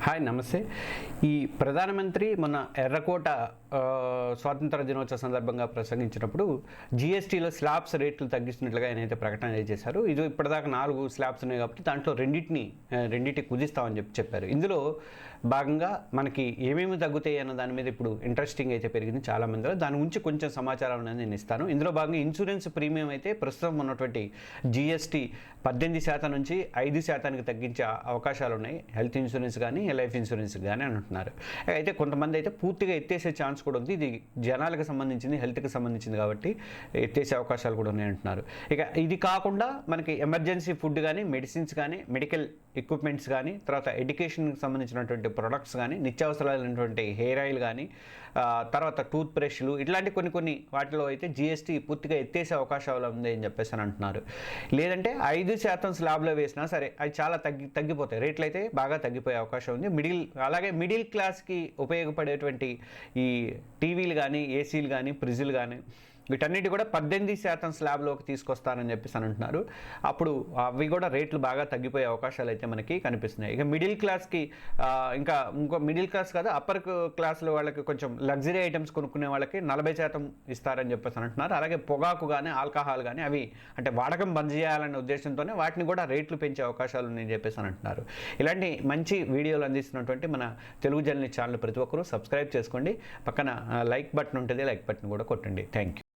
Hi నమస్తే. ఈ ప్రధానమంత్రి మొన్న ఎర్రకోట స్వాతంత్ర దినోత్సవ సందర్భంగా ప్రసంగించినప్పుడు జీఎస్టీలో స్లాబ్స్ రేట్లు తగ్గిస్తున్నట్లుగా ఆయన అయితే ప్రకటన చేశారు. ఇది ఇప్పటిదాకా 4 స్లాబ్స్ ఉన్నాయి కాబట్టి దాంట్లో రెండింటిని కుదిస్తామని చెప్పారు. ఇందులో భాగంగా మనకి ఏమేమి తగ్గుతాయి అన్న దాని మీద ఇప్పుడు ఇంట్రెస్టింగ్ అయితే పెరిగింది చాలా మందిలో. దాని గురించి కొంచెం సమాచారం అనేది నేను ఇస్తాను. ఇందులో భాగంగా ఇన్సూరెన్స్ ప్రీమియం అయితే ప్రస్తుతం ఉన్నటువంటి జీఎస్టీ 18% నుంచి 5%కి తగ్గించే అవకాశాలు ఉన్నాయి. హెల్త్ ఇన్సూరెన్స్ కానీ లైఫ్ ఇన్సూరెన్స్ కానీ అంటున్నారు. అయితే కొంతమంది అయితే పూర్తిగా ఎత్తేసే ఛాన్స్ కూడా ఉంది. ఇది జనాలకు సంబంధించింది, హెల్త్కి సంబంధించింది కాబట్టి ఎత్తేసే అవకాశాలు కూడా ఉన్నాయి అంటున్నారు. ఇక ఇది కాకుండా మనకి ఎమర్జెన్సీ ఫుడ్ కానీ, మెడిసిన్స్ కానీ, మెడికల్ ఎక్విప్మెంట్స్ కానీ, తర్వాత ఎడ్యుకేషన్కి సంబంధించినటువంటి ప్రొడక్ట్స్ కానీ, నిత్యావసరాలైనటువంటి హెయిర్ ఆయిల్ కానీ, తర్వాత టూత్ బ్రష్లు ఇట్లాంటి కొన్ని వాటిలో అయితే జీఎస్టీ పూర్తిగా ఎత్తేసే అవకాశాలు ఉంది అని చెప్పేసి అని అంటున్నారు. లేదంటే 5% స్లాబ్లో వేసినా సరే అది చాలా తగ్గిపోతాయి, రేట్లు అయితే బాగా తగ్గిపోయే అవకాశం ఉంది. అలాగే మిడిల్ క్లాస్కి ఉపయోగపడేటువంటి ఈ టీవీలు కానీ, ఏసీలు కానీ, ఫ్రిడ్జ్లు కానీ వీటన్నిటి కూడా 18% స్లాబ్లోకి తీసుకొస్తారని చెప్పేసి అని అంటున్నారు. అప్పుడు అవి కూడా రేట్లు బాగా తగ్గిపోయే అవకాశాలు అయితే మనకి కనిపిస్తున్నాయి. ఇక మిడిల్ క్లాస్కి ఇంకో మిడిల్ క్లాస్ కాదు, అప్పర్ క్లాస్లో వాళ్ళకి కొంచెం లగ్జరీ ఐటమ్స్ కొనుక్కునే వాళ్ళకి 40% ఇస్తారని చెప్పేసి అంటున్నారు. అలాగే పొగాకు కానీ, ఆల్కహాల్ కానీ అవి అంటే వాడకం బంద్ చేయాలనే ఉద్దేశంతోనే వాటిని కూడా రేట్లు పెంచే అవకాశాలు ఉన్నాయని చెప్పేసి అని అంటున్నారు. ఇలాంటి మంచి వీడియోలు అందిస్తున్నటువంటి మన తెలుగు జర్నలిస్ట్ ఛానల్ ప్రతి ఒక్కరూ సబ్స్క్రైబ్ చేసుకోండి. పక్కన లైక్ బటన్ ఉంటుంది, లైక్ బటన్ కూడా కొట్టండి. Thank you.